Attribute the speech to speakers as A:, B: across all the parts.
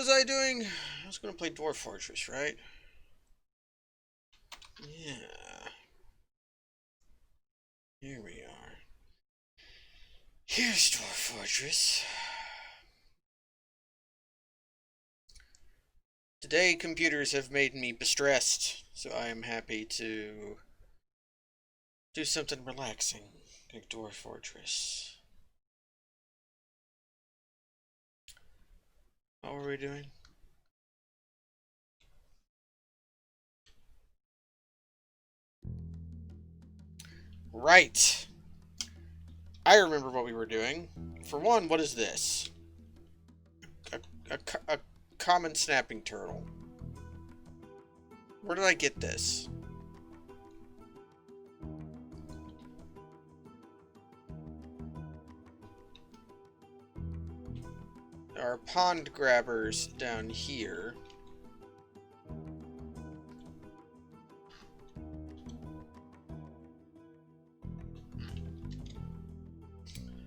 A: was I doing? I was going to play Dwarf Fortress, right? Yeah. Here we are. Here's Dwarf Fortress. Today, computers have made me distressed, so I am happy to do something relaxing, like Dwarf Fortress. What were we doing? Right! I remember what we were doing. For one, what is this? A common snapping turtle. Where did I get this? There are pond grabbers down here.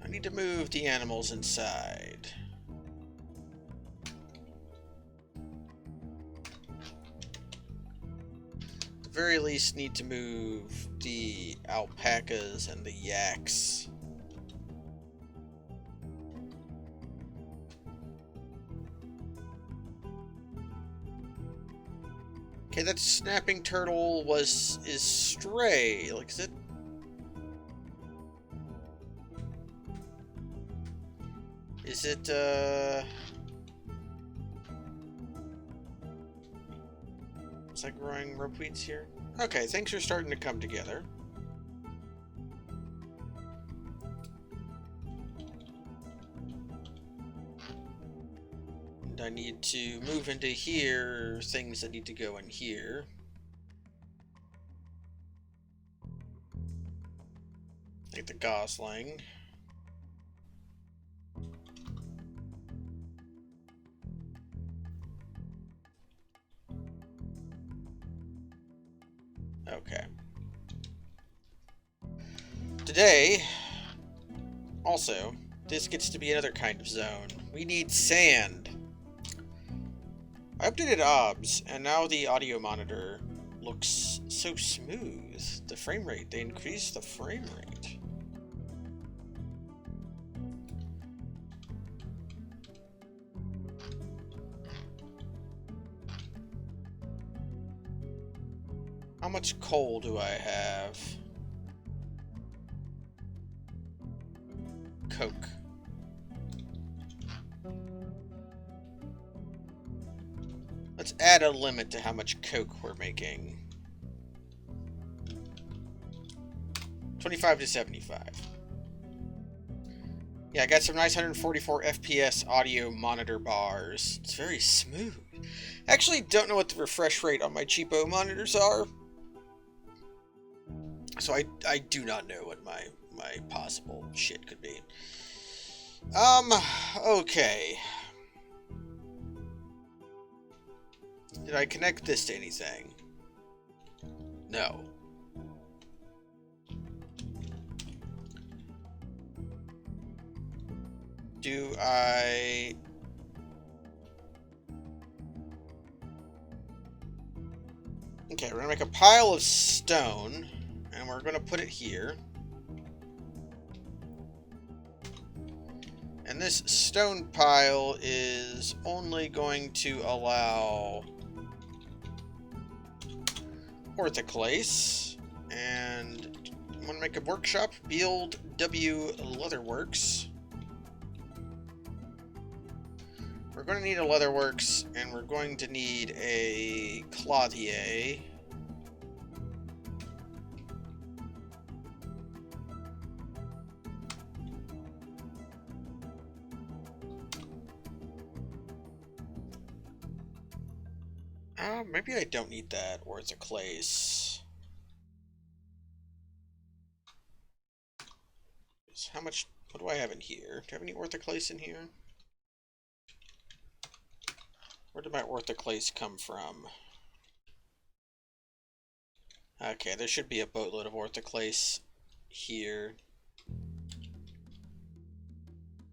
A: I need to move the animals inside. At the very least, need to move the alpacas and the yaks. Okay, that snapping turtle is stray. Like, is it? Is it, Is that growing ropeweeds here? Okay, things are starting to come together. And I need to move into here, things that need to go in here. Like the gosling. Okay. Today, also, this gets to be another kind of zone. We need sand. I updated OBS, and now the audio monitor looks so smooth. The frame rate, they increased the frame rate. How much coal do I have? Coke. Let's add a limit to how much coke we're making. 25 to 75. Yeah, I got some nice 144 FPS audio monitor bars. It's very smooth. I actually don't know what the refresh rate on my cheapo monitors are. So I do not know what my possible shit could be. Okay. Did I connect this to anything? No. Do I... Okay, we're gonna make a pile of stone, and we're gonna put it here. And this stone pile is only going to allow orthoclase, and I'm gonna make a workshop, build W Leatherworks. We're going to need a Leatherworks, and we're going to need a Clothier. Maybe I don't need that orthoclase. How much, what do I have in here? Do I have any orthoclase in here? Where did my orthoclase come from? Okay, there should be a boatload of orthoclase here.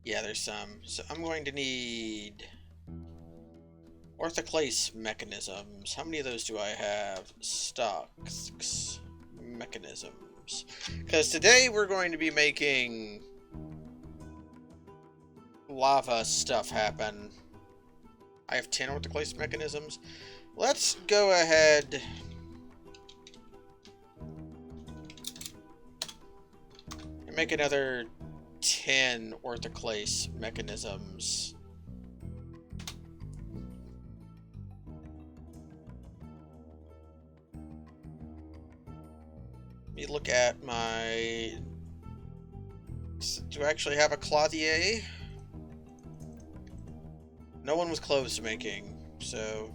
A: Yeah, there's some. So I'm going to need Orthoclase mechanisms. How many of those do I have? Stocks. Mechanisms. Because today we're going to be making lava stuff happen. I have 10 orthoclase mechanisms. Let's go ahead and make another 10 orthoclase mechanisms. Let me look at my... Do I actually have a clothier? No one with clothes making, so...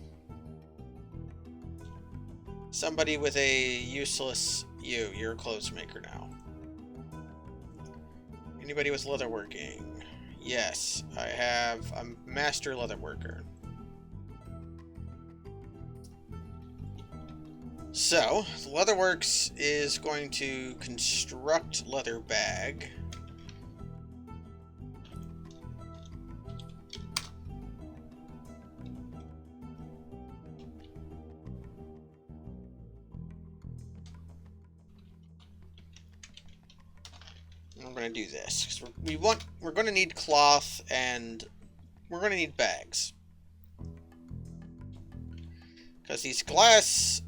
A: Somebody with a useless... You're a clothes maker now. Anybody with leatherworking? Yes, I have a master leatherworker. So, Leatherworks is going to construct leather bag. I'm going to do this because we're going to need cloth and we're going to need bags. Because these glass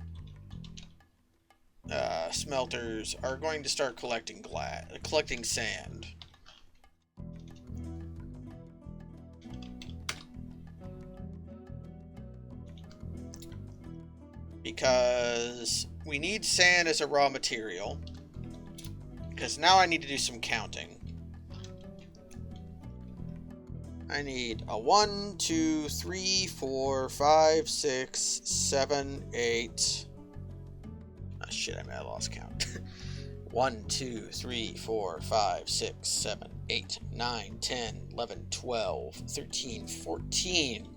A: smelters are going to start collecting sand. Because we need sand as a raw material. Because now I need to do some counting. I need a 1, 2, 3, 4, 5, 6, 7, 8... Oh shit, I lost count. 1, 2, 3, 4, 5, 6, 7, 8, 9, 10, 11, 12, 13, 14.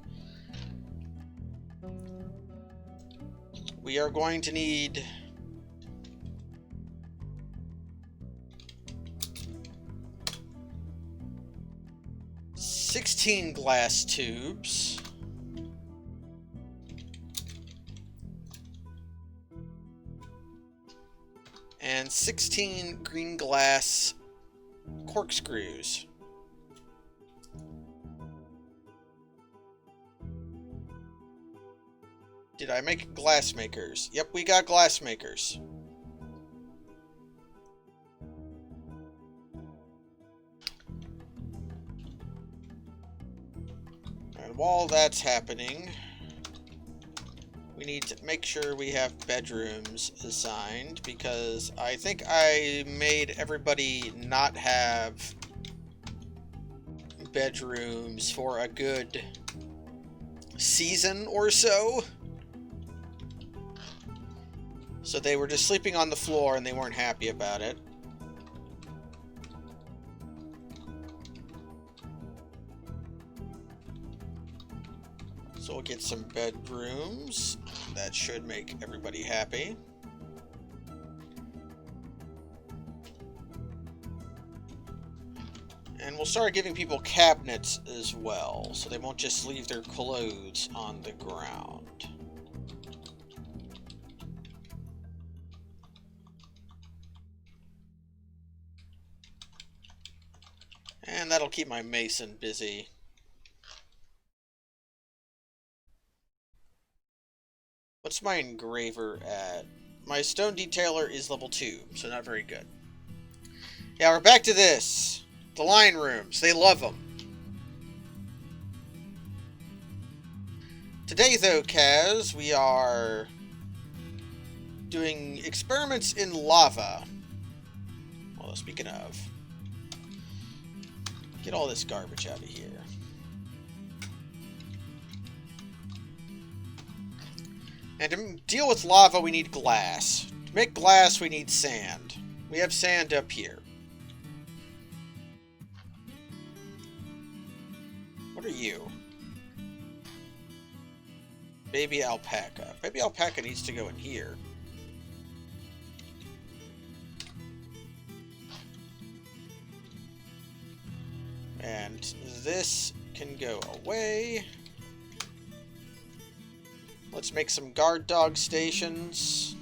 A: We are going to need... 16 glass tubes. And 16 green glass corkscrews. Did I make glass makers? Yep, we got glass makers. And while that's happening, we need to make sure we have bedrooms assigned, because I think I made everybody not have bedrooms for a good season or so. So they were just sleeping on the floor and they weren't happy about it. So we'll get some bedrooms. That should make everybody happy. And we'll start giving people cabinets as well, so they won't just leave their clothes on the ground. And that'll keep my mason busy. What's my engraver at? My stone detailer is level 2, so not very good. Yeah, we're back to this. The line rooms. They love them. Today, though, Kaz, we are doing experiments in lava. Well, speaking of, get all this garbage out of here. And to deal with lava, we need glass. To make glass, we need sand. We have sand up here. What are you? Baby alpaca. Baby alpaca needs to go in here. And this can go away. Let's make some guard dog stations.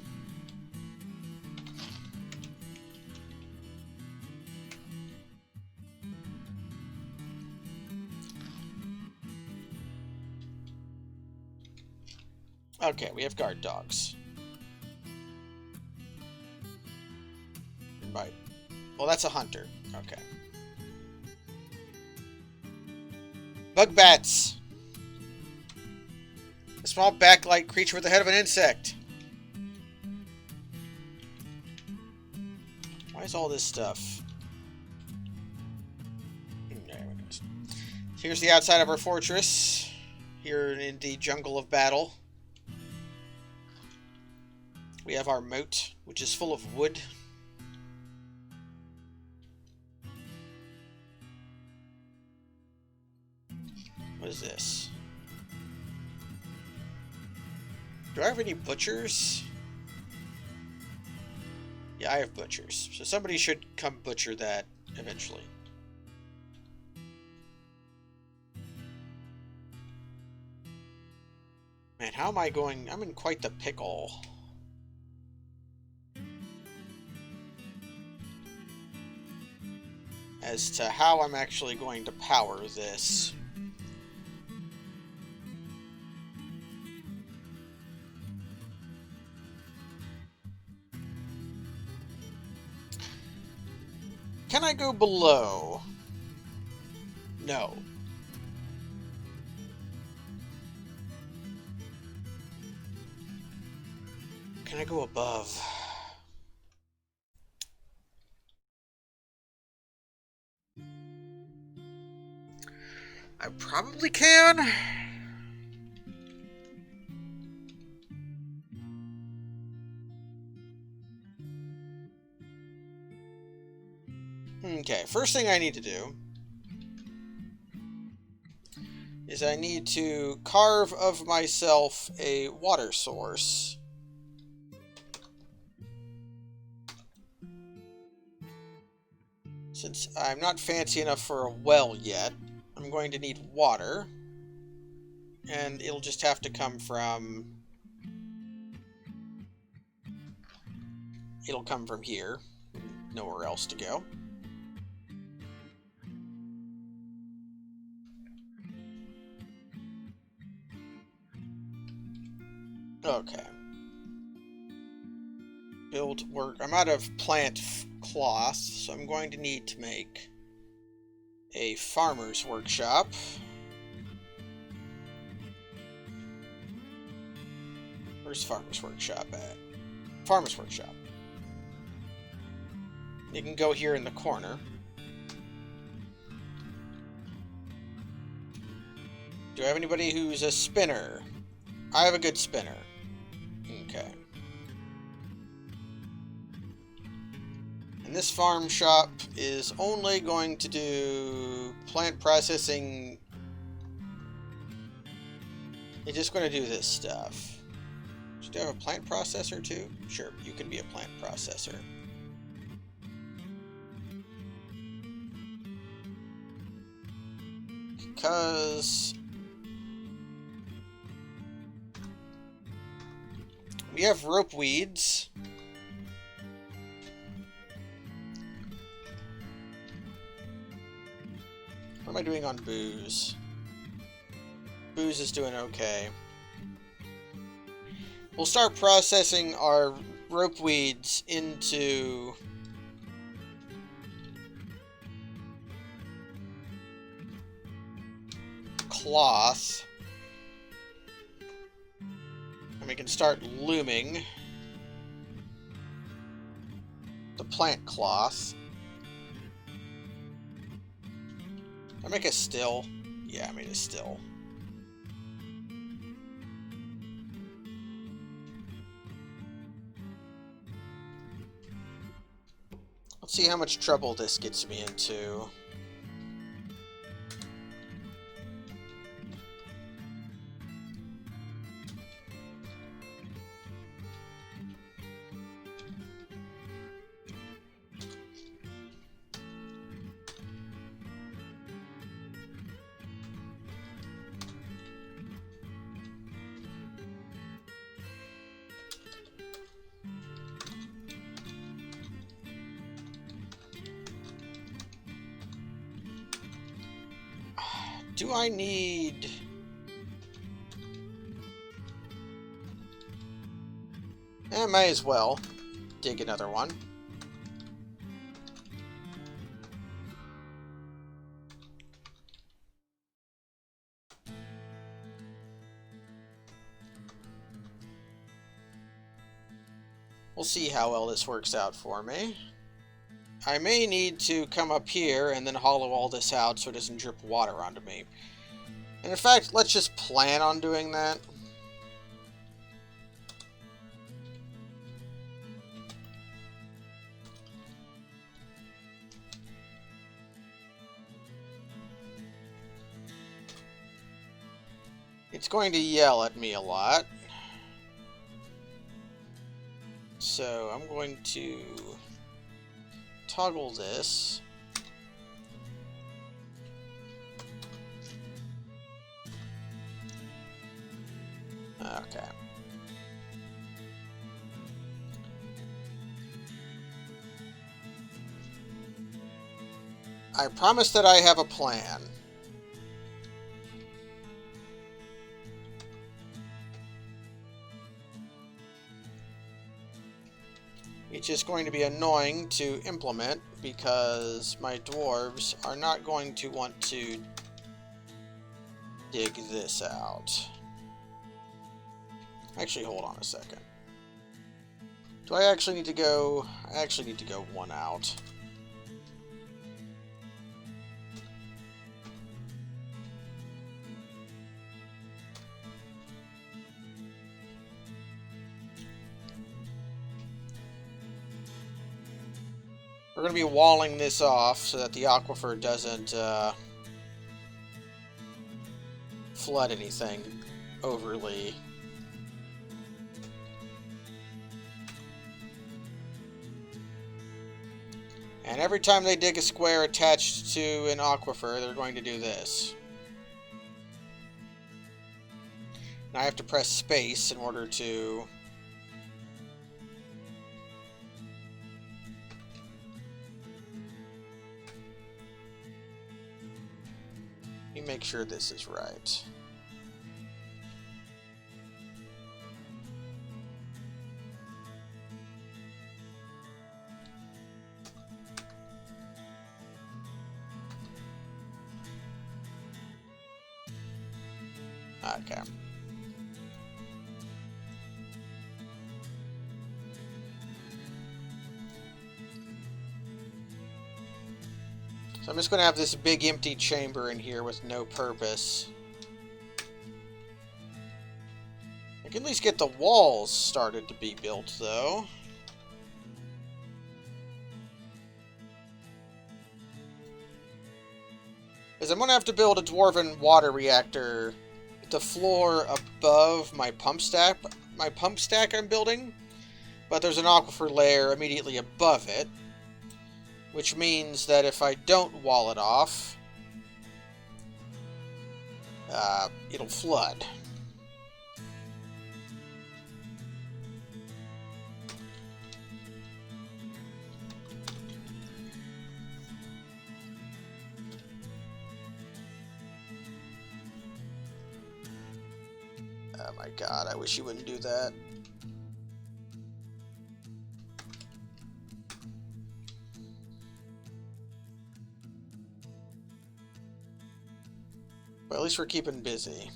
A: Okay, we have guard dogs. Right. Well, that's a hunter. Okay. Bug bats! A small bat-like creature with the head of an insect. Why is all this stuff? There it goes. Here's the outside of our fortress. Here in the jungle of battle. We have our moat, which is full of wood. What is this? Do I have any butchers? Yeah, I have butchers. So somebody should come butcher that eventually. Man, how am I going? I'm in quite the pickle. As to how I'm actually going to power this. Can I go below? No. Can I go above? I probably can. Okay, first thing I need to do is I need to carve of myself a water source. Since I'm not fancy enough for a well yet, I'm going to need water. And it'll just have to come from... It'll come from here. Nowhere else to go. Okay. Build work. I'm out of plant cloth, so I'm going to need to make a farmer's workshop. Where's farmer's workshop at? Farmer's workshop. You can go here in the corner. Do I have anybody who's a spinner? I have a good spinner. Okay. And this farm shop is only going to do plant processing. It's just going to do this stuff. Do I have a plant processor too? Sure, you can be a plant processor. Because we have rope weeds. What am I doing on booze? Booze is doing okay. We'll start processing our rope weeds into cloth. And we can start looming the plant cloth. I make a still? Yeah, I made a still. Let's see how much trouble this gets me into. Do I need... may as well dig another one. We'll see how well this works out for me. I may need to come up here and then hollow all this out so it doesn't drip water onto me. And in fact, let's just plan on doing that. It's going to yell at me a lot. So I'm going to toggle this. Okay. I promise that I have a plan. It's just going to be annoying to implement because my dwarves are not going to want to dig this out. Actually, hold on a second. Do I actually need to go... I actually need to go one out. We're going to be walling this off so that the aquifer doesn't flood anything overly. And every time they dig a square attached to an aquifer, they're going to do this. And I have to press space in order to... Let me make sure this is right. Okay. So I'm just going to have this big empty chamber in here with no purpose. I can at least get the walls started to be built, though. Because I'm going to have to build a dwarven water reactor at the floor above my pump stack. My pump stack I'm building, but there's an aquifer layer immediately above it. Which means that if I don't wall it off, it'll flood. Oh my god, I wish you wouldn't do that. Well, at least we're keeping busy.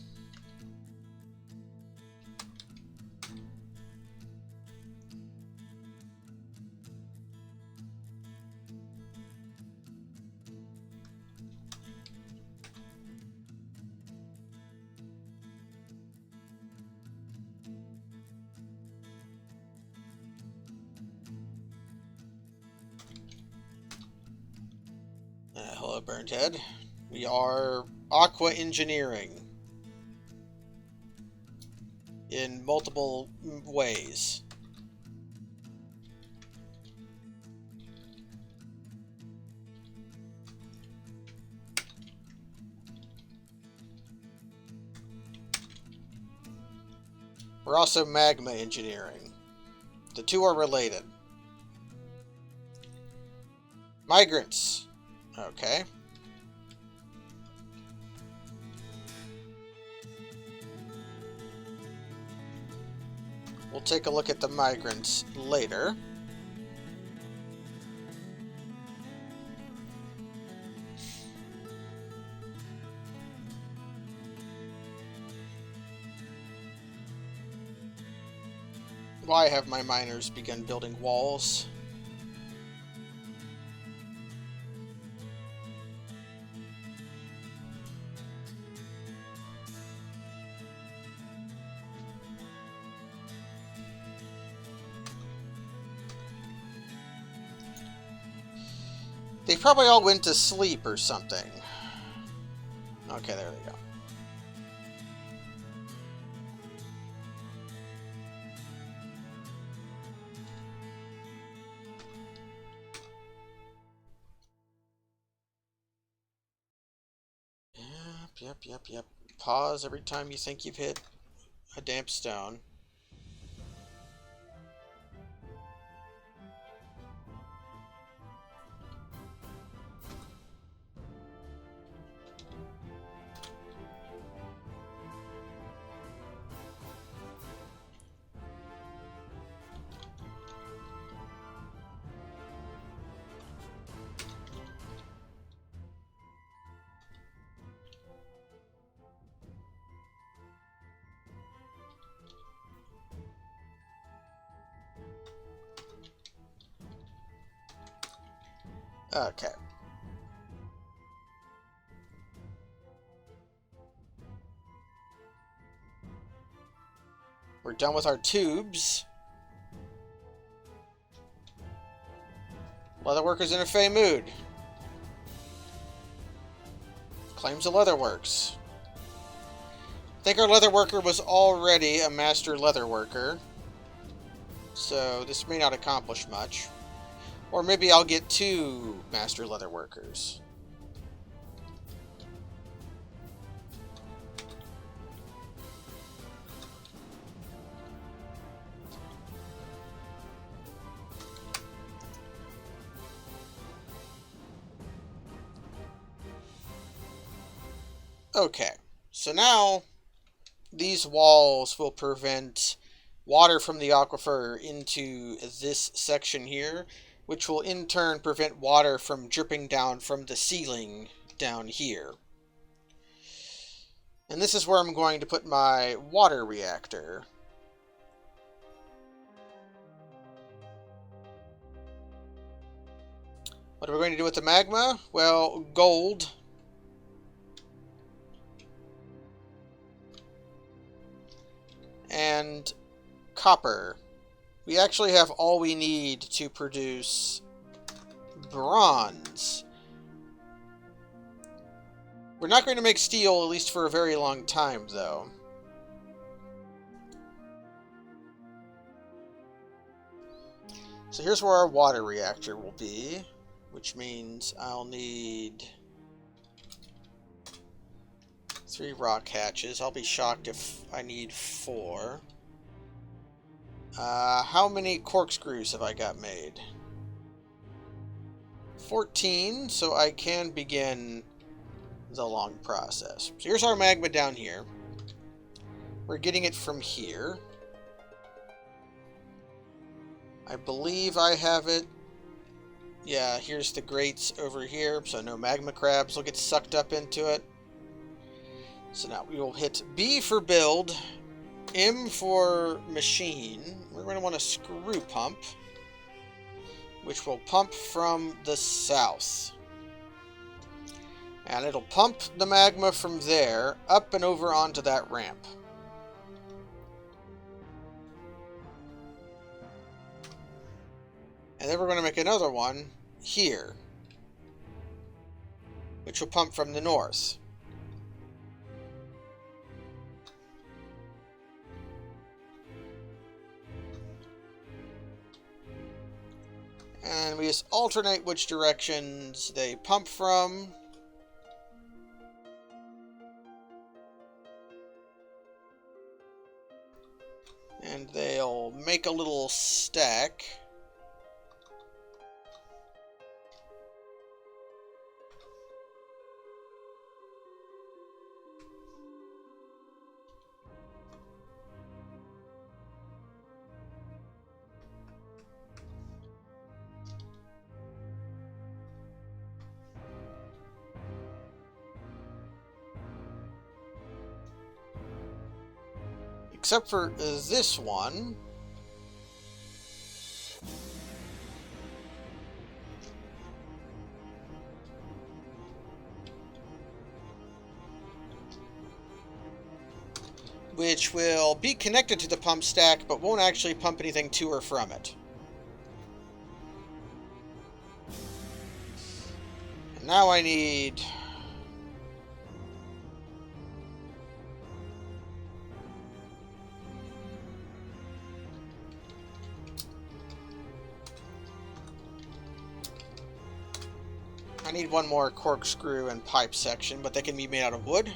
A: Hello, Burnt Head. We are aqua engineering in multiple ways. We're also magma engineering. The two are related. Migrants. Okay. We'll take a look at the migrants later. Why have my miners begun building walls? They probably all went to sleep or something. Okay, there they go. Yep. Pause every time you think you've hit a damp stone. Okay. We're done with our tubes. Leatherworker's in a fey mood. Claims the leatherworks. I think our leatherworker was already a master leatherworker, so this may not accomplish much. Or maybe I'll get 2 master leatherworkers. Okay, so now these walls will prevent water from the aquifer into this section here, which will in turn prevent water from dripping down from the ceiling down here. And this is where I'm going to put my water reactor. What are we going to do with the magma? Well, gold. And copper. We actually have all we need to produce bronze. We're not going to make steel, at least for a very long time, though. So here's where our water reactor will be, which means I'll need 3 rock hatches. I'll be shocked if I need 4. How many corkscrews have I got made? 14, so I can begin the long process. So here's our magma down here. We're getting it from here. I believe I have it. Yeah, here's the grates over here, so no magma crabs will get sucked up into it. So now we will hit B for build, M for machine. We're going to want a screw pump, which will pump from the south. And it'll pump the magma from there up and over onto that ramp. And then we're going to make another one here, which will pump from the north. And we just alternate which directions they pump from. And they'll make a little stack. except for this one. Which will be connected to the pump stack, but won't actually pump anything to or from it. And now I need... I need one more corkscrew and pipe section, but they can be made out of wood.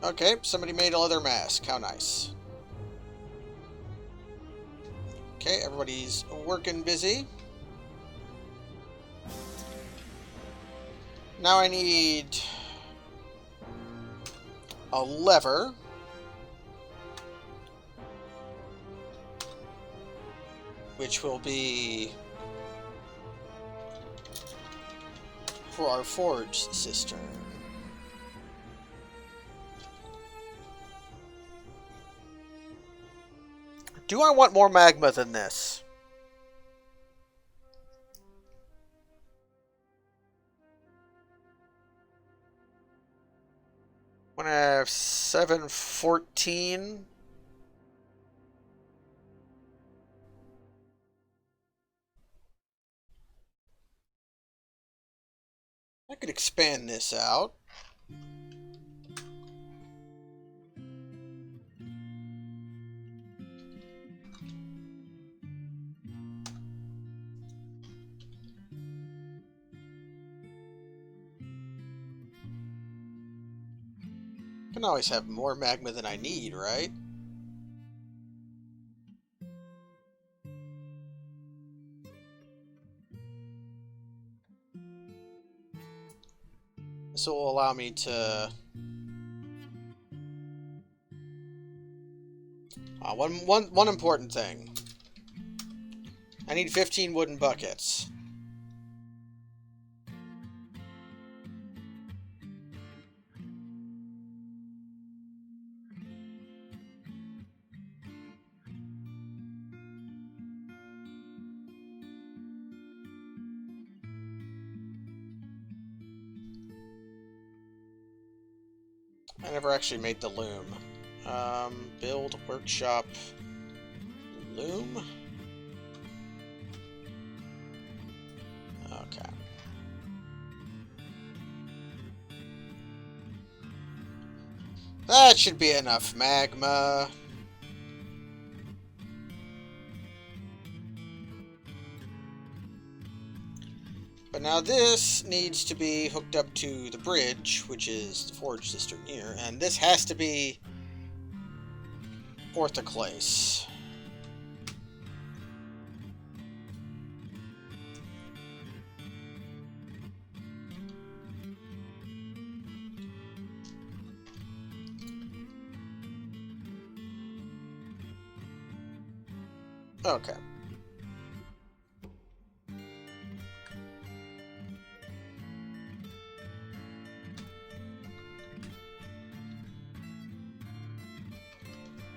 A: Okay, somebody made a leather mask. How nice. Okay, everybody's working busy. Now I need a lever. Which will be for our forge cistern. Do I want more magma than this? When I have 714. I could expand this out. I can always have more magma than I need, right? This will allow me to... One important thing. I need 15 wooden buckets. I never actually made the loom. Build, workshop, loom? Okay. That should be enough magma. But now this needs to be hooked up to the bridge, which is the forge cistern here, and this has to be orthoclase. Okay.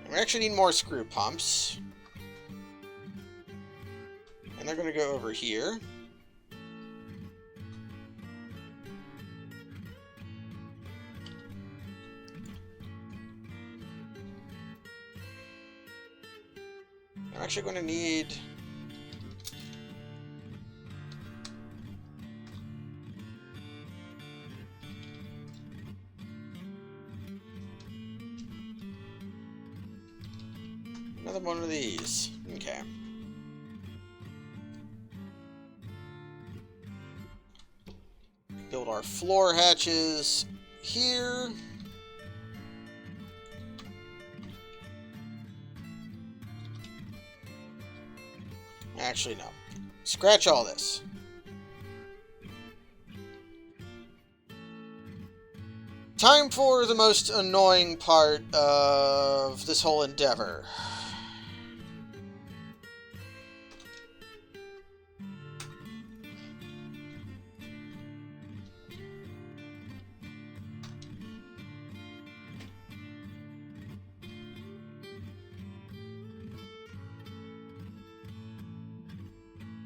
A: We actually need more screw pumps. And they're going to go over here. I'm actually going to need... another one of these. Okay. Build our floor hatches here. Actually, no. Scratch all this. Time for the most annoying part of this whole endeavor.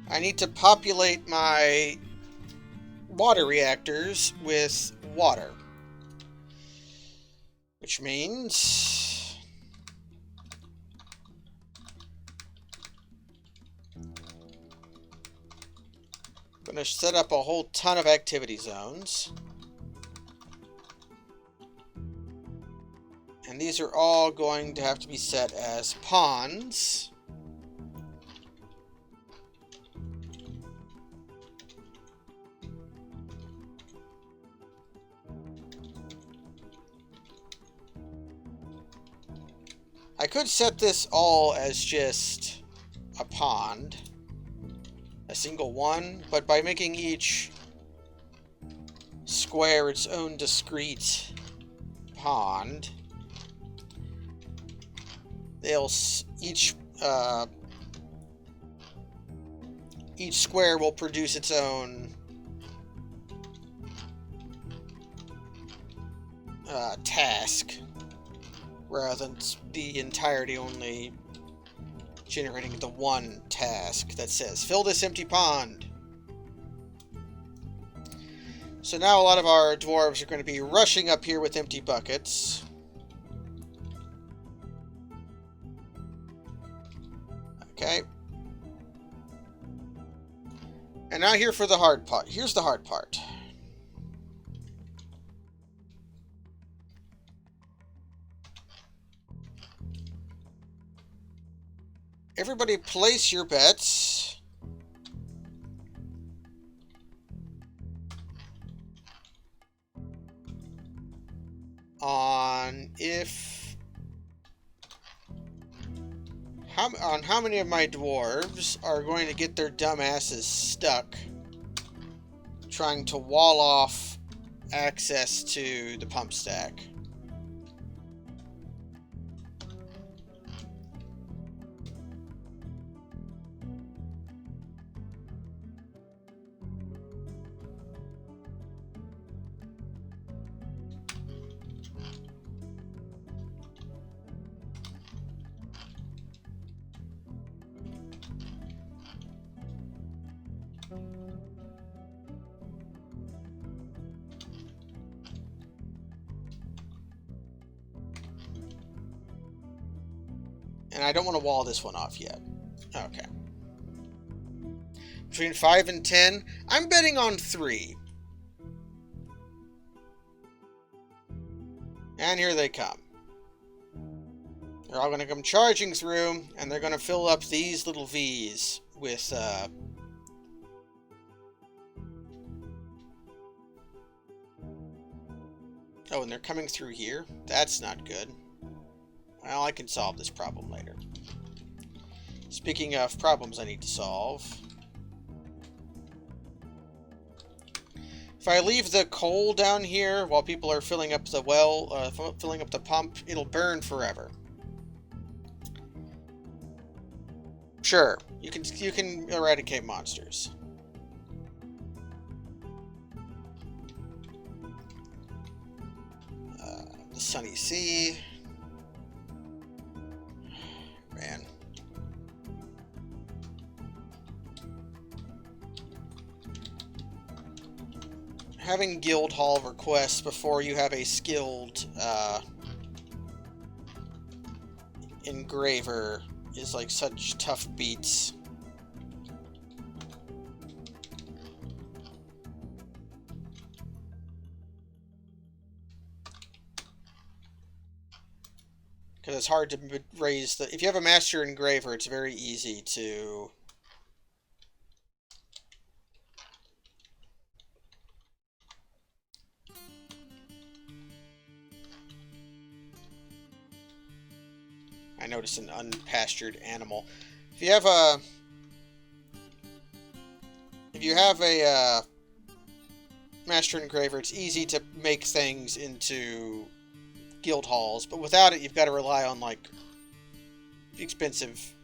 A: I need to populate my water reactors with water. Which means I'm going to set up a whole ton of activity zones. And these are all going to have to be set as ponds. I could set this all as just a pond, a single one, but by making each square its own discrete pond, they'll each square will produce its own task, rather than the entirety only generating the one task that says, fill this empty pond. So now a lot of our dwarves are going to be rushing up here with empty buckets. Okay. And now here for the hard part. Here's the hard part. Everybody place your bets on how many of my dwarves are going to get their dumb asses stuck trying to wall off access to the pump stack. And I don't want to wall this one off yet. Okay. Between 5 and 10, I'm betting on 3. And here they come. They're all going to come charging through, and they're going to fill up these little V's with, Oh, and they're coming through here? That's not good. Well, I can solve this problem later. Speaking of problems I need to solve, if I leave the coal down here while people are filling up the well, filling up the pump, it'll burn forever. Sure, you can eradicate monsters. The Sunny Sea. Man. Having guild hall requests before you have a skilled engraver is like such tough beats. Because it's hard to raise the... If you have a master engraver, it's very easy to... I noticed an unpastured animal. If you have a... master engraver, it's easy to make things into guild halls, but without it, you've got to rely on, like, expensive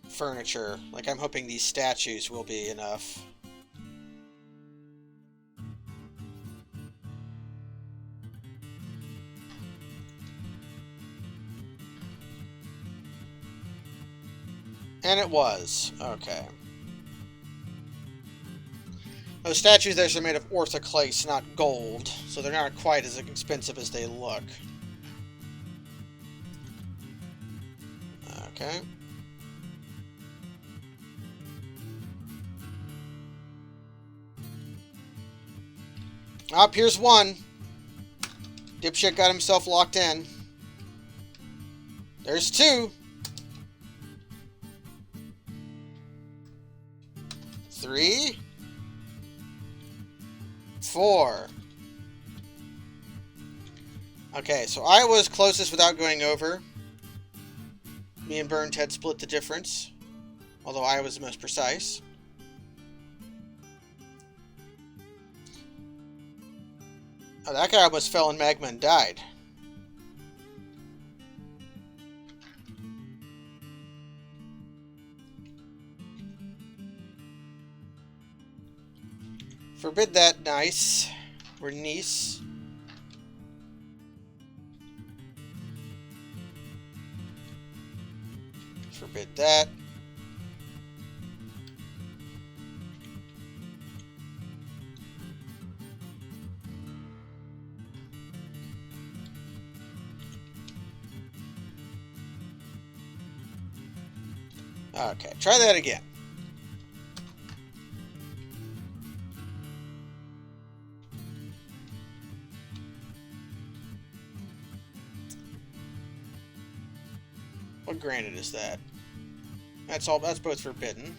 A: furniture. Like, I'm hoping these statues will be enough. And it was. Okay. Those statues there are made of orthoclase, not gold, so they're not quite as expensive as they look. Okay. Up, here's one. Dipshit got himself locked in. There's two. 3. 4. Okay, so I was closest without going over. Me and Burnt had split the difference, although I was the most precise. Oh, that guy almost fell in magma and died. Forbid that, nice. Or niece. Forbid that. Okay, try that again. What granite is that? That's both forbidden.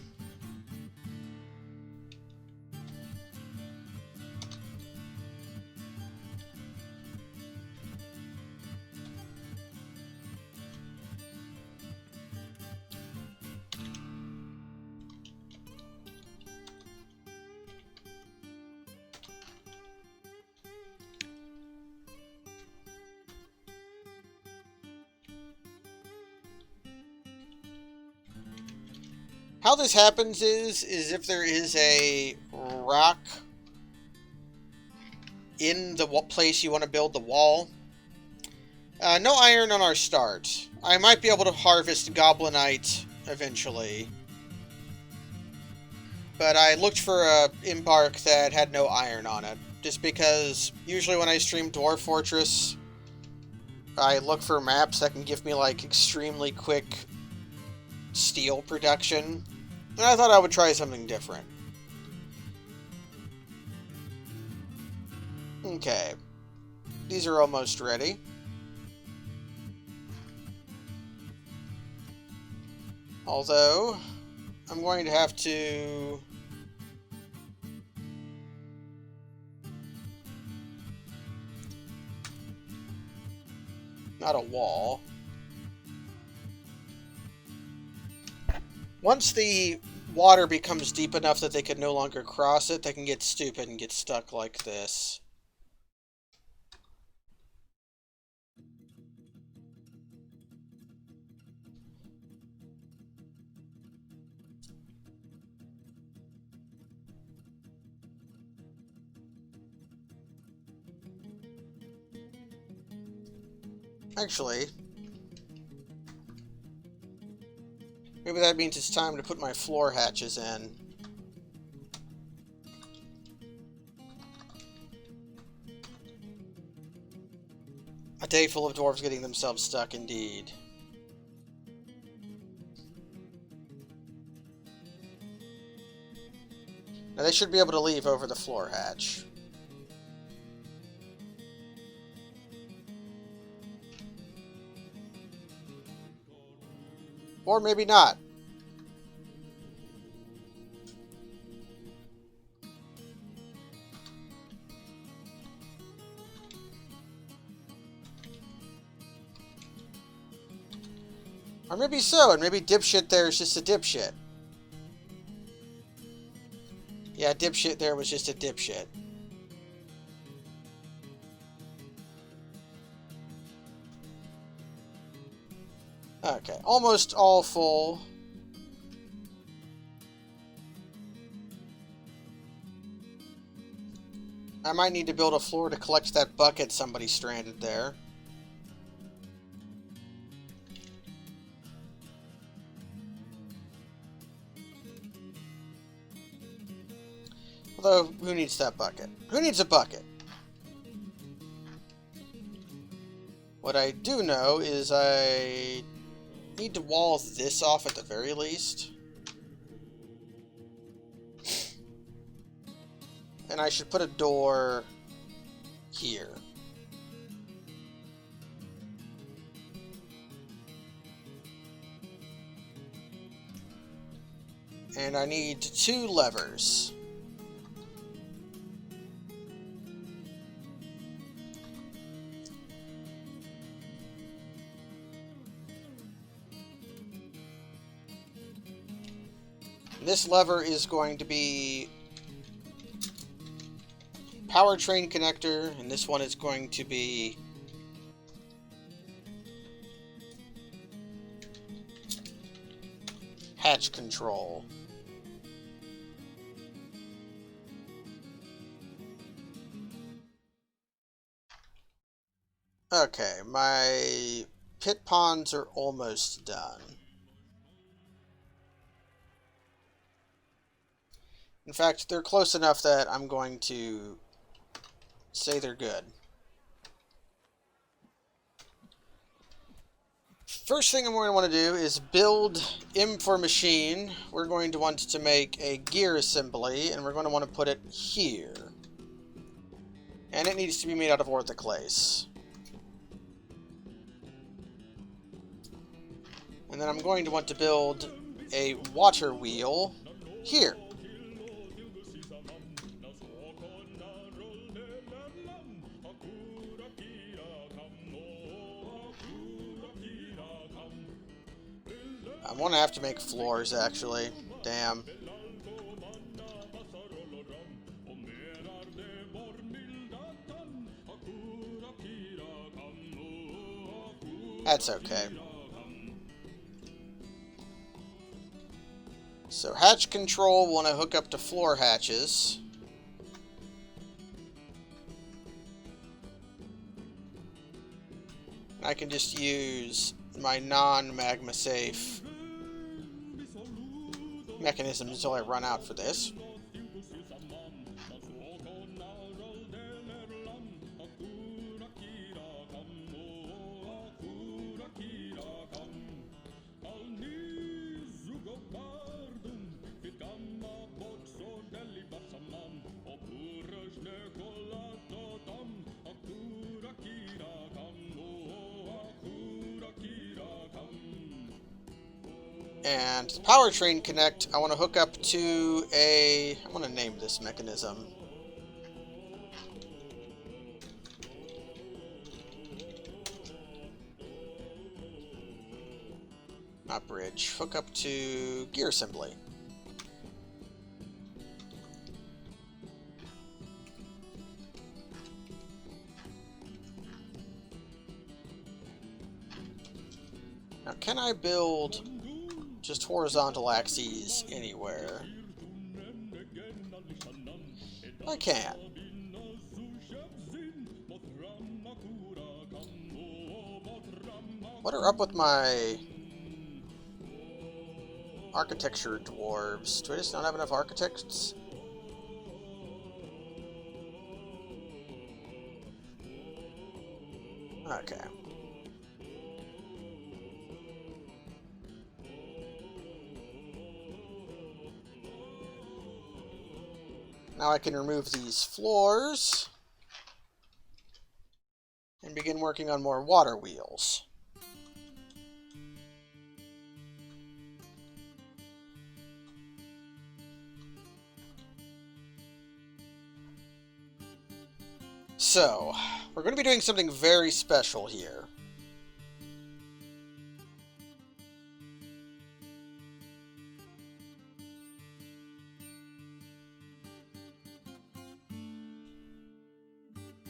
A: How this happens is if there is a rock in the place you want to build the wall. No iron on our start. I might be able to harvest goblinite eventually. But I looked for a embark that had no iron on it. Just because usually when I stream Dwarf Fortress, I look for maps that can give me like extremely quick steel production. And I thought I would try something different. Okay. These are almost ready. Although, I'm going to have to... Not a wall. Once the water becomes deep enough that they can no longer cross it, they can get stupid and get stuck like this. Actually, maybe that means it's time to put my floor hatches in. A day full of dwarves getting themselves stuck, indeed. Now they should be able to leave over the floor hatch. Or maybe not. Or maybe so, and maybe dipshit there is just a dipshit. Yeah, dipshit there was just a dipshit. Okay, almost all full. I might need to build a floor to collect that bucket somebody stranded there. Although, who needs that bucket? Who needs a bucket? What I do know is I need to wall this off at the very least. And I should put a door here. And I need 2 levers. This lever is going to be powertrain connector, and this one is going to be hatch control. Okay, my pit ponds are almost done. In fact, they're close enough that I'm going to say they're good. First thing I'm going to want to do is build M for machine. We're going to want to make a gear assembly, and we're going to want to put it here. And it needs to be made out of orthoclase. And then I'm going to want to build a water wheel here. I'm going to have to make floors, actually. Damn. That's okay. So hatch control will want to hook up to floor hatches. I can just use my non-magma safe mechanism until I run out for this. And the powertrain connect, I want to hook up to a... I want to name this mechanism. Not bridge. Hook up to gear assembly. Now, can I build just horizontal axes anywhere? I can. What are up with my architecture dwarves? Do I just not have enough architects? Okay. Now I can remove these floors and begin working on more water wheels. So, we're going to be doing something very special here.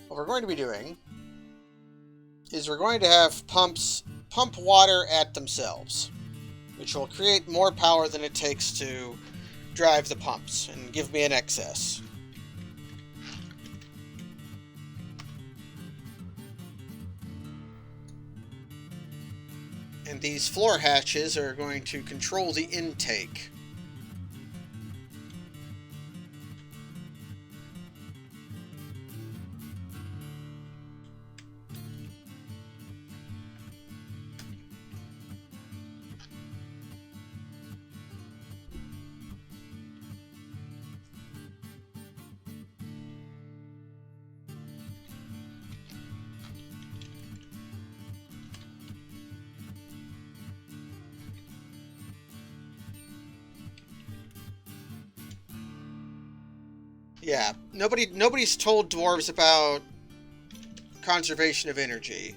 A: What we're going to be doing is we're going to have pumps pump water at themselves, which will create more power than it takes to drive the pumps and give me an excess. And these floor hatches are going to control the intake. Yeah, nobody's told dwarves about conservation of energy.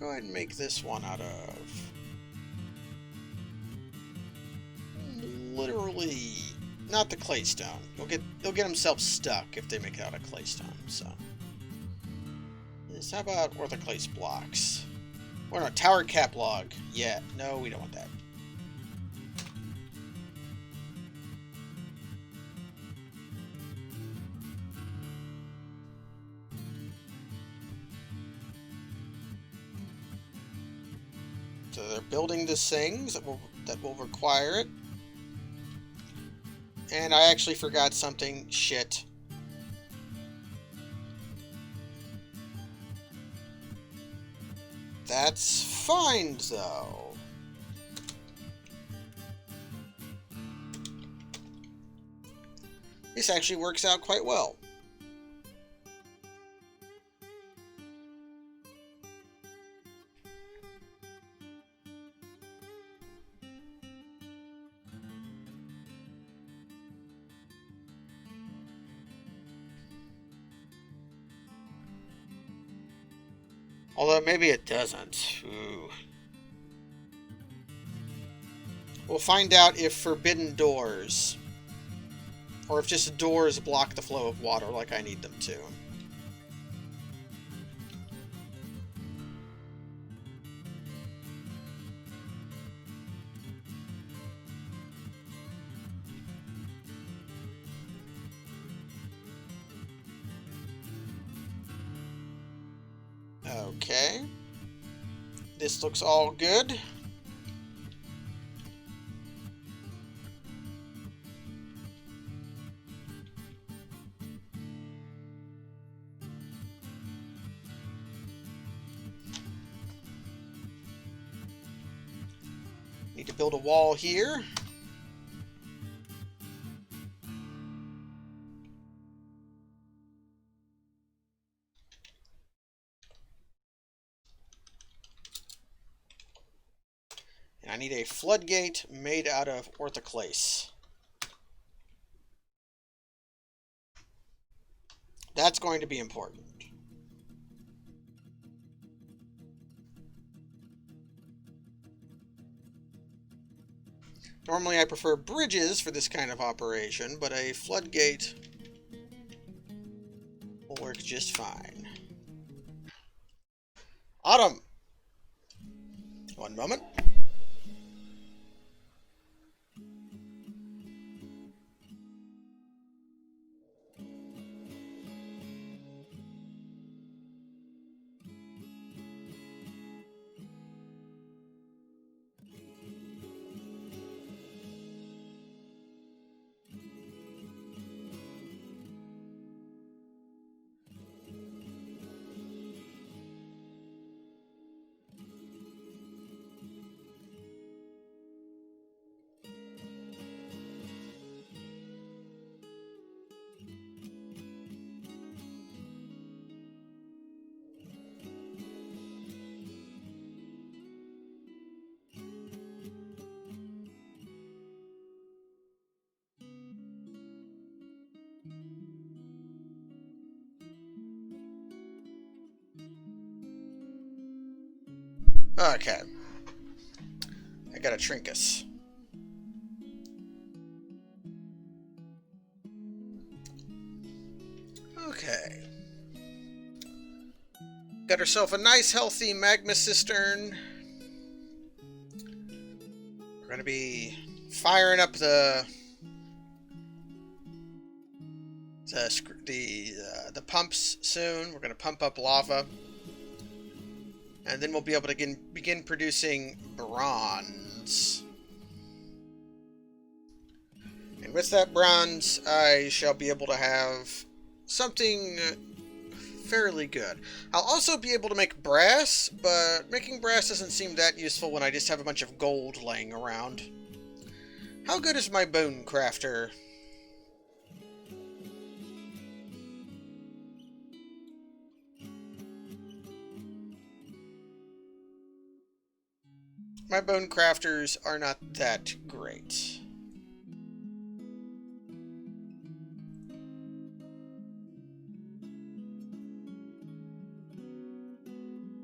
A: Go ahead and make this one out of... literally... not the claystone. They'll get themselves stuck if they make it out of claystone, so... How about orthoclase blocks? Or no, tower cap log. Yeah, no, we don't want that. So they're building these things that will require it. And I actually forgot something. Shit. That's fine, though. This actually works out quite well. Although maybe it doesn't. Ooh. We'll find out if forbidden doors, or if just doors block the flow of water like I need them to. Okay. This looks all good. Need to build a wall here. And I need a floodgate made out of orthoclase. That's going to be important. Normally I prefer bridges for this kind of operation, but a floodgate will work just fine. Autumn! One moment. Okay. I got a trinkus. Okay. Got herself a nice healthy magma cistern. We're gonna be firing up the pumps soon. We're gonna pump up lava. And then we'll be able to begin producing bronze. And with that bronze, I shall be able to have something fairly good. I'll also be able to make brass, but making brass doesn't seem that useful when I just have a bunch of gold laying around. How good is my bone crafter? My bone crafters are not that great.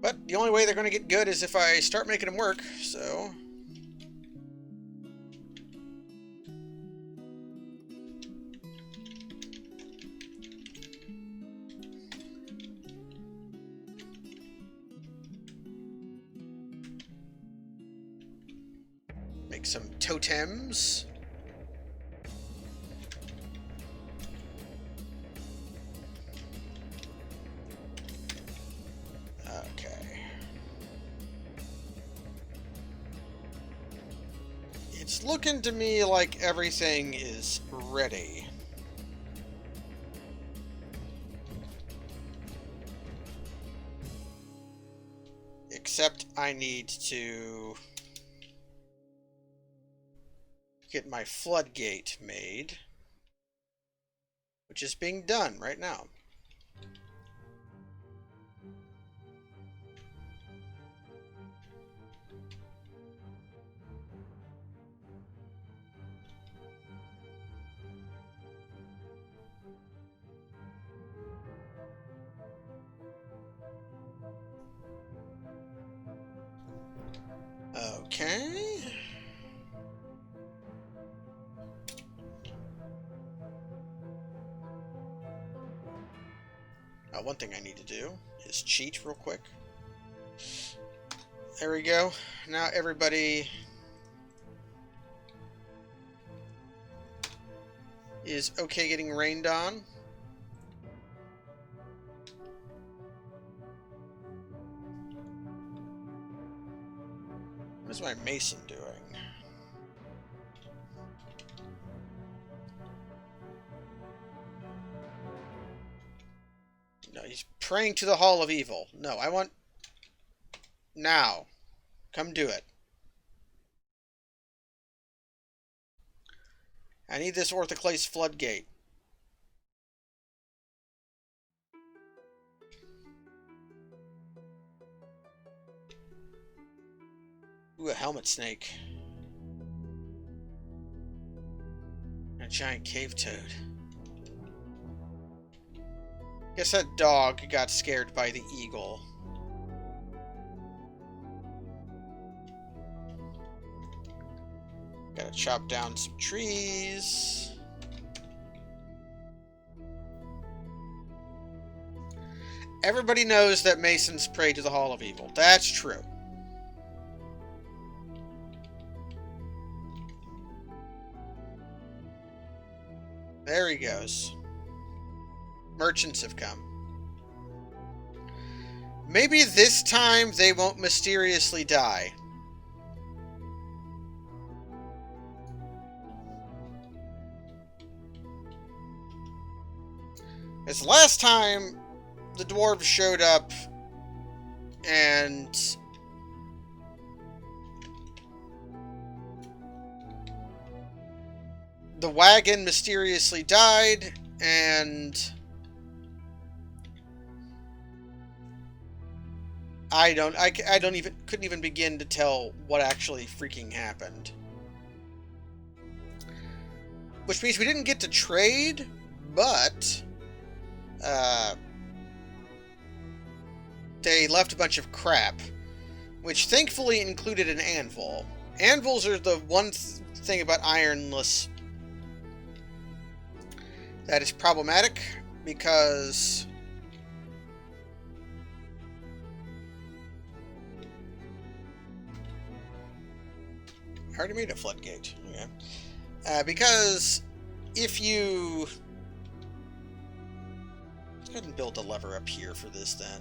A: But the only way they're going to get good is if I start making them work, so... Make some totems. Okay. It's looking to me like everything is ready. Except I need to get my floodgate made, which is being done right now. Okay. One thing I need to do is cheat real quick. There we go. Now everybody is okay getting rained on. What is my mason doing? No, he's praying to the Hall of Evil. No, I want... Now. Come do it. I need this orthoclase floodgate. Ooh, a helmet snake. And a giant cave toad. Guess that dog got scared by the eagle. Gotta chop down some trees. Everybody knows that Masons pray to the Hall of Evil. That's true. There he goes. Merchants have come. Maybe this time they won't mysteriously die. As last time, the dwarves showed up and the wagon mysteriously died and couldn't even begin to tell what actually freaking happened. Which means we didn't get to trade, but they left a bunch of crap, which thankfully included an anvil. Anvils are the one thing about ironless that is problematic, because I already made a floodgate. Okay. Because if you... Let's go ahead and build a lever up here for this then.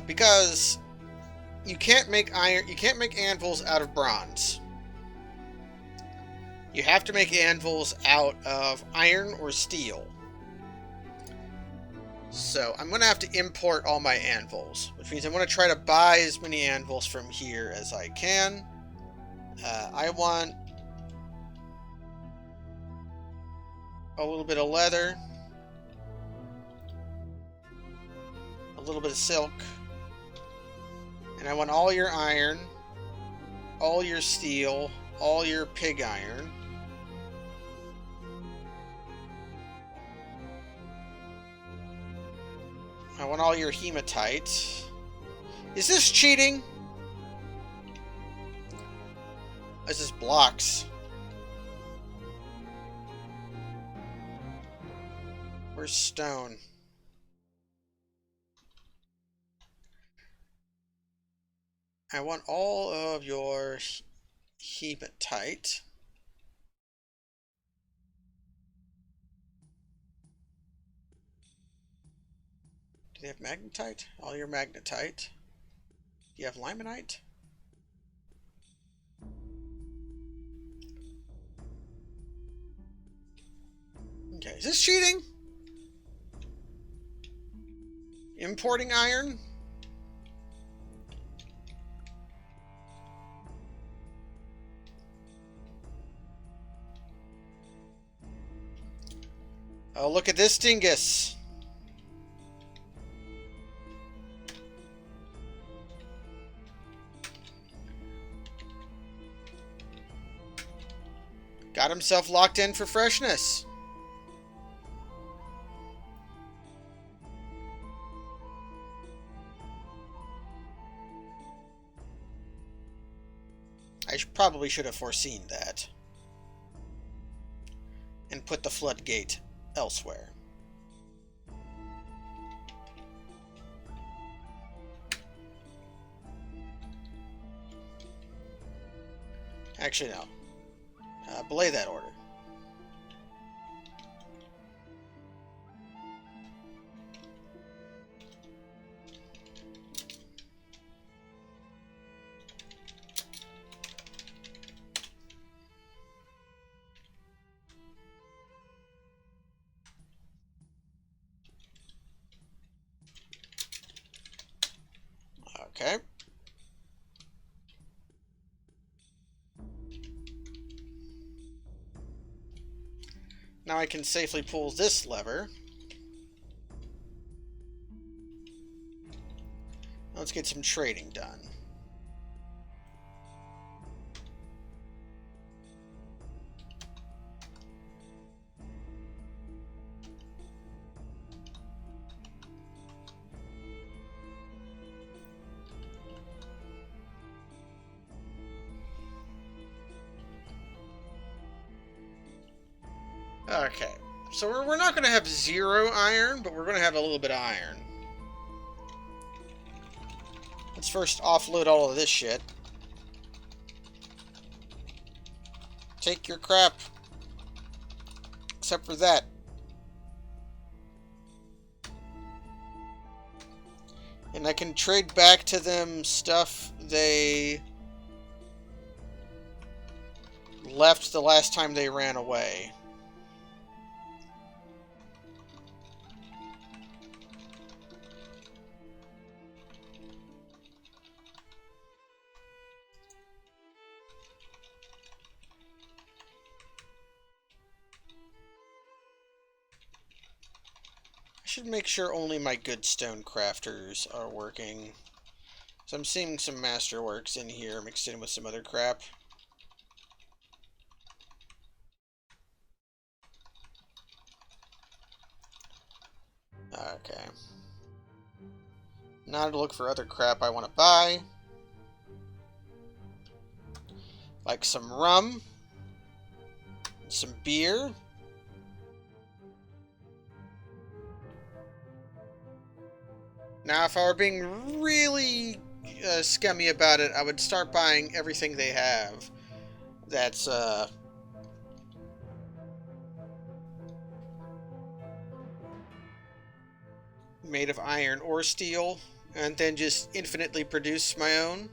A: Because you can't make anvils out of bronze. You have to make anvils out of iron or steel. So I'm going to have to import all my anvils, which means I'm going to try to buy as many anvils from here as I can. I want a little bit of leather, a little bit of silk, and I want all your iron, all your steel, all your pig iron. I want all your hematite. Is this cheating? This is blocks. Where's stone? I want all of your hematite. Do they have magnetite? All your magnetite. Do you have limonite? Okay, is this cheating? Importing iron? Oh, look at this dingus. Got himself locked in for freshness. I probably should have foreseen that. And put the floodgate elsewhere. Actually, no. Belay that order. Okay. Now I can safely pull this lever. Let's get some trading done. Okay, so we're not going to have 0 iron, but we're going to have a little bit of iron. Let's first offload all of this shit. Take your crap. Except for that. And I can trade back to them stuff they left the last time they ran away. I should make sure only my good stone crafters are working. So I'm seeing some masterworks in here mixed in with some other crap. Okay. Now to look for other crap I want to buy. Like some rum. Some beer. Now, if I were being really scummy about it, I would start buying everything they have that's made of iron or steel, and then just infinitely produce my own.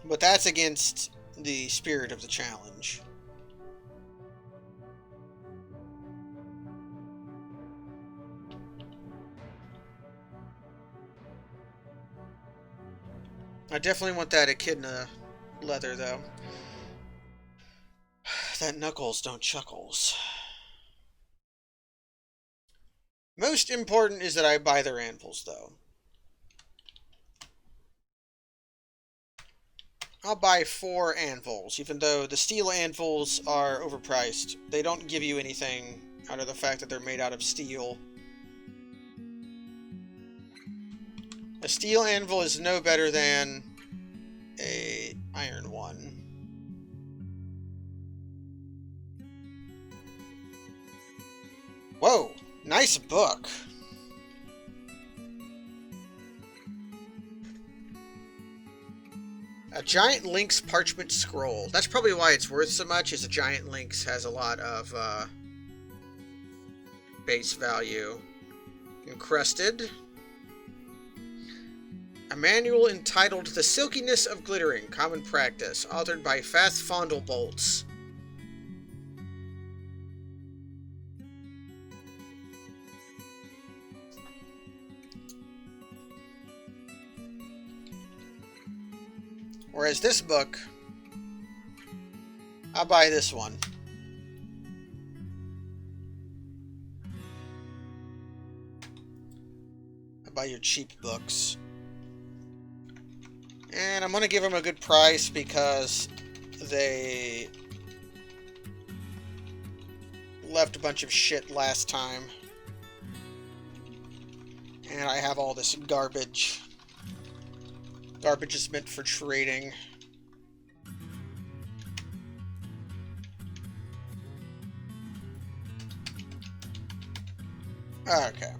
A: But that's against the spirit of the challenge. I definitely want that echidna leather, though. That knuckles don't chuckles. Most important is that I buy their anvils, though. I'll buy 4 anvils, even though the steel anvils are overpriced. They don't give you anything out of the fact that they're made out of steel. A steel anvil is no better than a iron one. Whoa, nice book. A giant lynx parchment scroll. That's probably why it's worth so much, is a giant lynx has a lot of base value. Encrusted. A manual entitled The Silkiness of Glittering, Common Practice, authored by Fast Fondlebolts. Whereas this book, I'll buy this one. I'll buy your cheap books. And I'm going to give them a good price because they left a bunch of shit last time. And I have all this garbage. Garbage is meant for trading. Okay.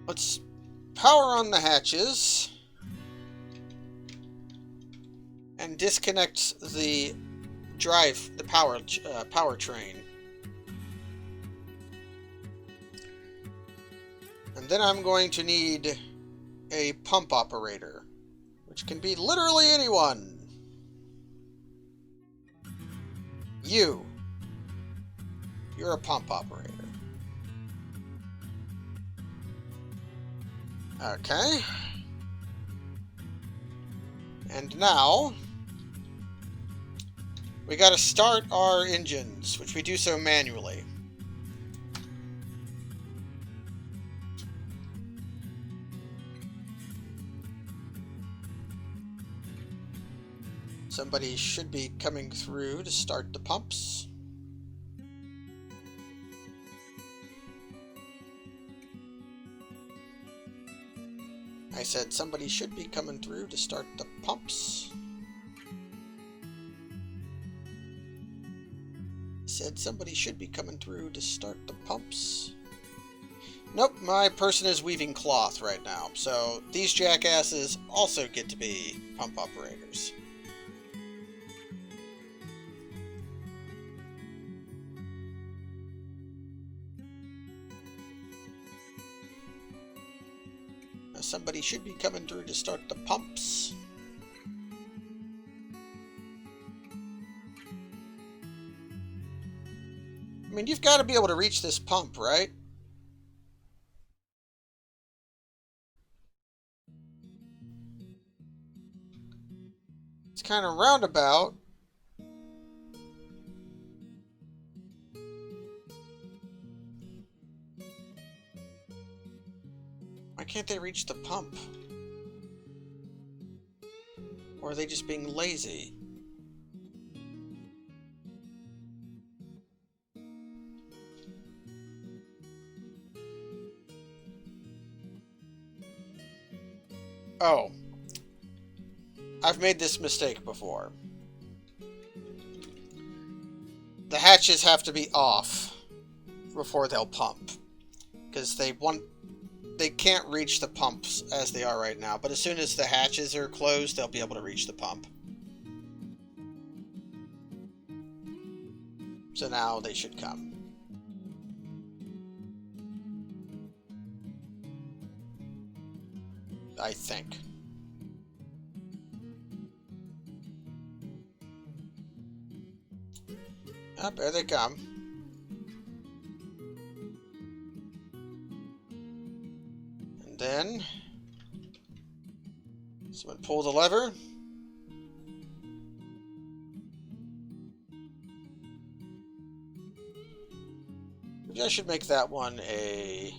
A: Let's power on the hatches and disconnect the power train. And then I'm going to need a pump operator, which can be literally anyone. You're a pump operator. Okay. And now we gotta start our engines, which we do so manually. Somebody should be coming through to start the pumps. I said somebody should be coming through to start the pumps. Said somebody should be coming through to start the pumps. Nope, my person is weaving cloth right now, so these jackasses also get to be pump operators. Somebody should be coming through to start the pumps. I mean, you've got to be able to reach this pump, right? It's kind of roundabout. Why can't they reach the pump? Or are they just being lazy? Oh. I've made this mistake before. The hatches have to be off before they'll pump. Because they can't reach the pumps as they are right now, but as soon as the hatches are closed, they'll be able to reach the pump. So now they should come. I think. Oh, there they come. And then someone pull the lever. Maybe I should make that one a...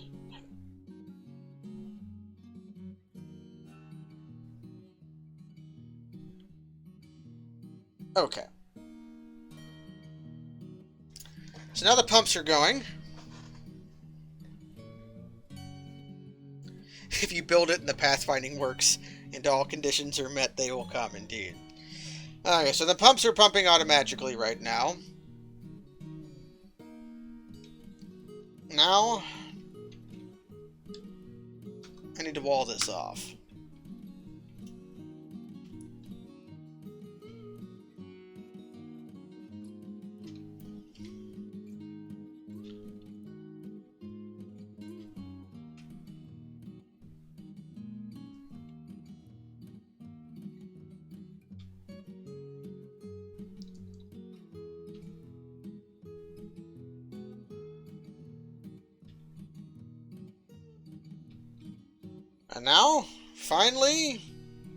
A: Okay. So now the pumps are going. If you build it and the pathfinding works and all conditions are met, they will come indeed. Okay, so the pumps are pumping automatically right now. Now, I need to wall this off. And now, finally,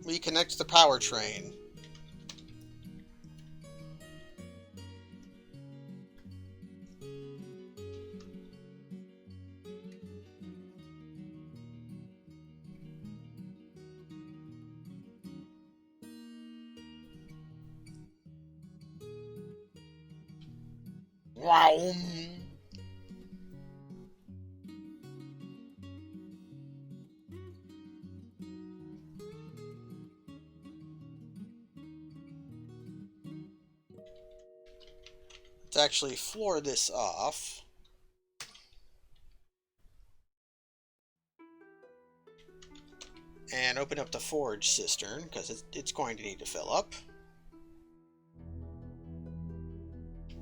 A: we connect the power train. Wow. Let's actually floor this off. And open up the forge cistern, because it's going to need to fill up.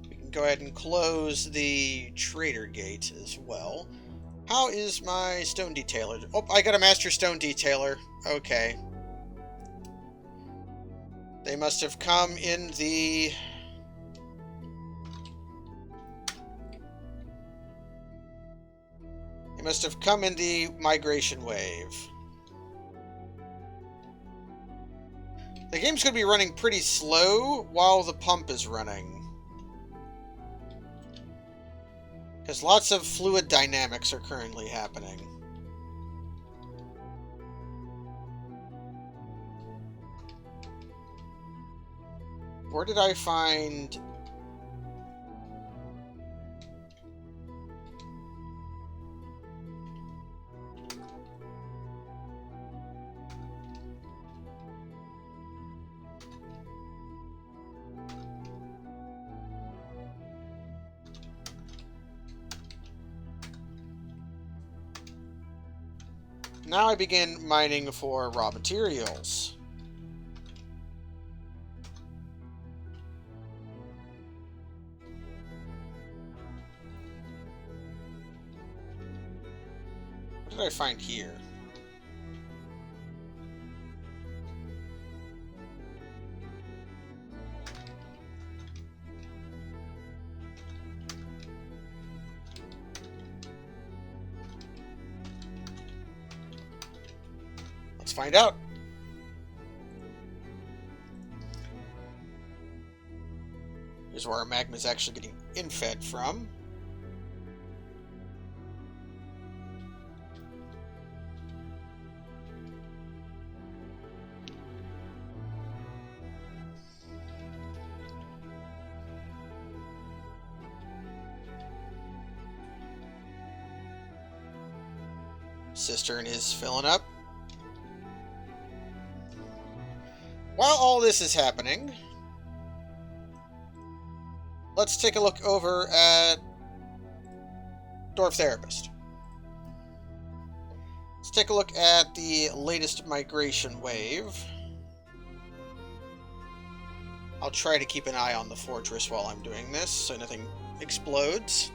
A: We can go ahead and close the trader gate as well. How is my stone detailer? Oh, I got a master stone detailer. Okay. They must have come in the... They must have come in the migration wave. The game's going to be running pretty slow while the pump is running. Because lots of fluid dynamics are currently happening. Where did I find... Now I begin mining for raw materials. What did I find here? Let's find out. Here's where our magma is actually getting infed from. Cistern is filling up. While all this is happening, let's take a look over at Dwarf Therapist. Let's take a look at the latest migration wave. I'll try to keep an eye on the fortress while I'm doing this, so nothing explodes.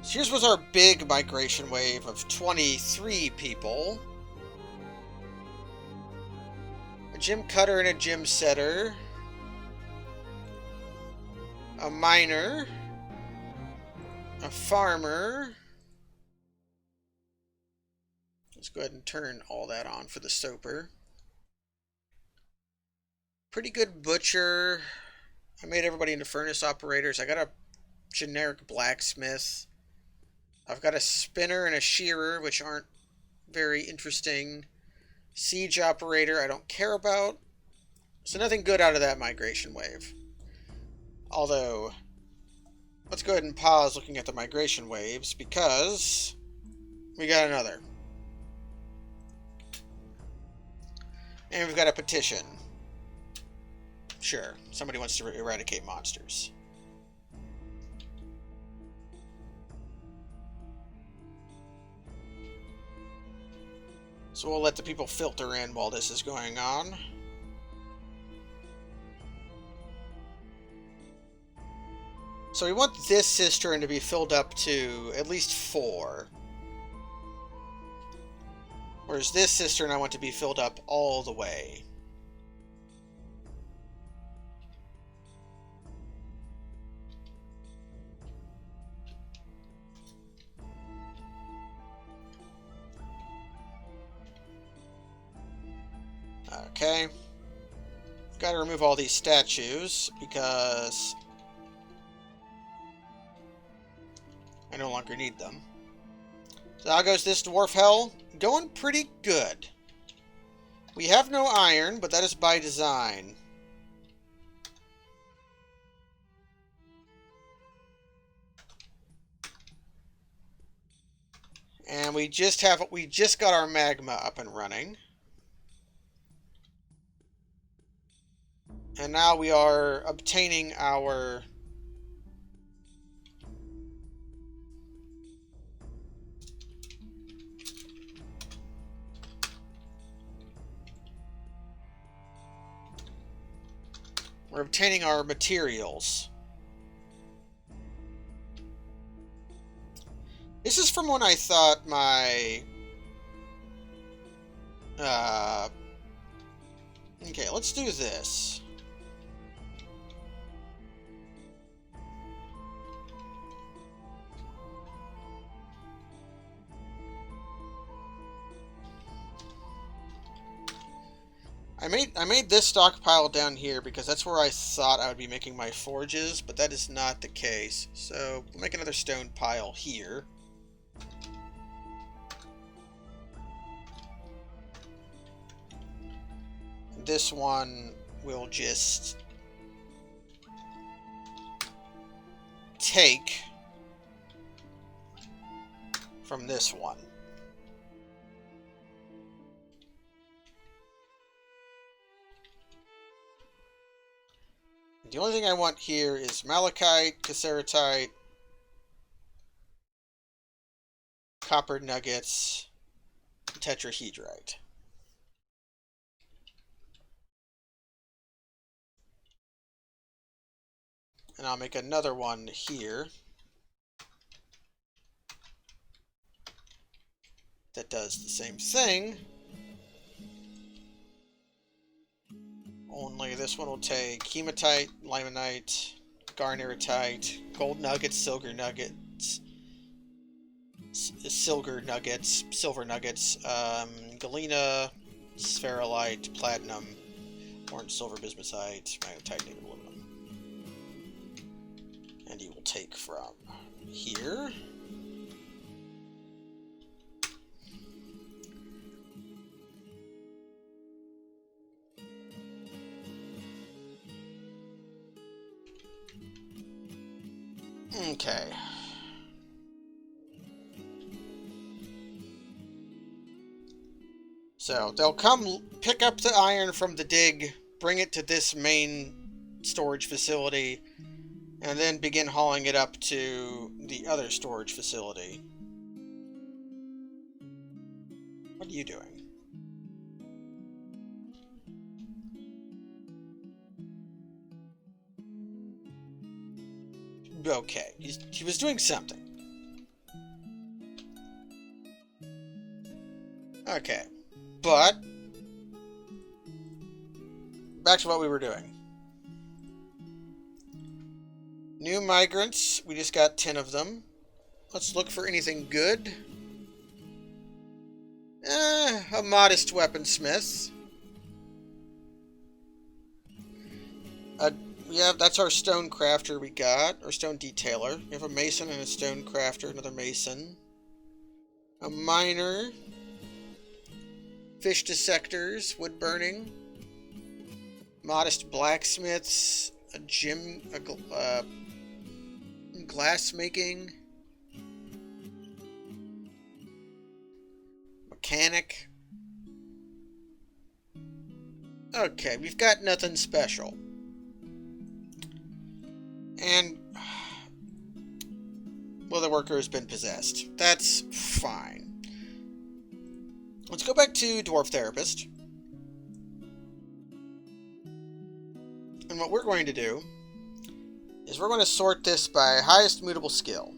A: So here's was our big migration wave of 23 people. A gym cutter and a gym setter. A miner. A farmer. Let's go ahead and turn all that on for the soaper. Pretty good butcher. I made everybody into furnace operators. I got a generic blacksmith. I've got a spinner and a shearer, which aren't very interesting. Siege operator, I don't care about. So nothing good out of that migration wave. Although, let's go ahead and pause looking at the migration waves, because we got another. And we've got a petition. Sure, somebody wants to eradicate monsters. So we'll let the people filter in while this is going on. So we want this cistern to be filled up to at least 4. Whereas this cistern I want to be filled up all the way. Okay. Gotta remove all these statues because I no longer need them. So how goes this dwarf hell? Going pretty good. We have no iron, but that is by design. And we just got our magma up and running. And now we are obtaining our materials. This is from when I thought my okay, let's do this. I made this stockpile down here because that's where I thought I would be making my forges, but that is not the case. So we'll make another stone pile here. This one will just take from this one. The only thing I want here is malachite, cassiterite, copper nuggets, tetrahedrite. And I'll make another one here that does the same thing. Only this one will take hematite, limonite, garnerite, gold nuggets, silver nuggets, galena, spherolite, platinum, orange, silver, bismuthite, magnetite, native aluminum. And you will take from here. Okay. So they'll come pick up the iron from the dig, bring it to this main storage facility, and then begin hauling it up to the other storage facility. What are you doing? Okay, he was doing something. Okay, but back to what we were doing. New migrants, we just got 10 of them. Let's look for anything good. A modest weaponsmith. Yeah, that's our stone crafter we got, or stone detailer. We have a mason and a stone crafter, another mason. A miner. Fish dissectors, wood burning. Modest blacksmiths, a gym, glass making. Mechanic. Okay, we've got nothing special. And, well, the worker has been possessed. That's fine. Let's go back to Dwarf Therapist. And what we're going to do is we're going to sort this by highest mutable skill.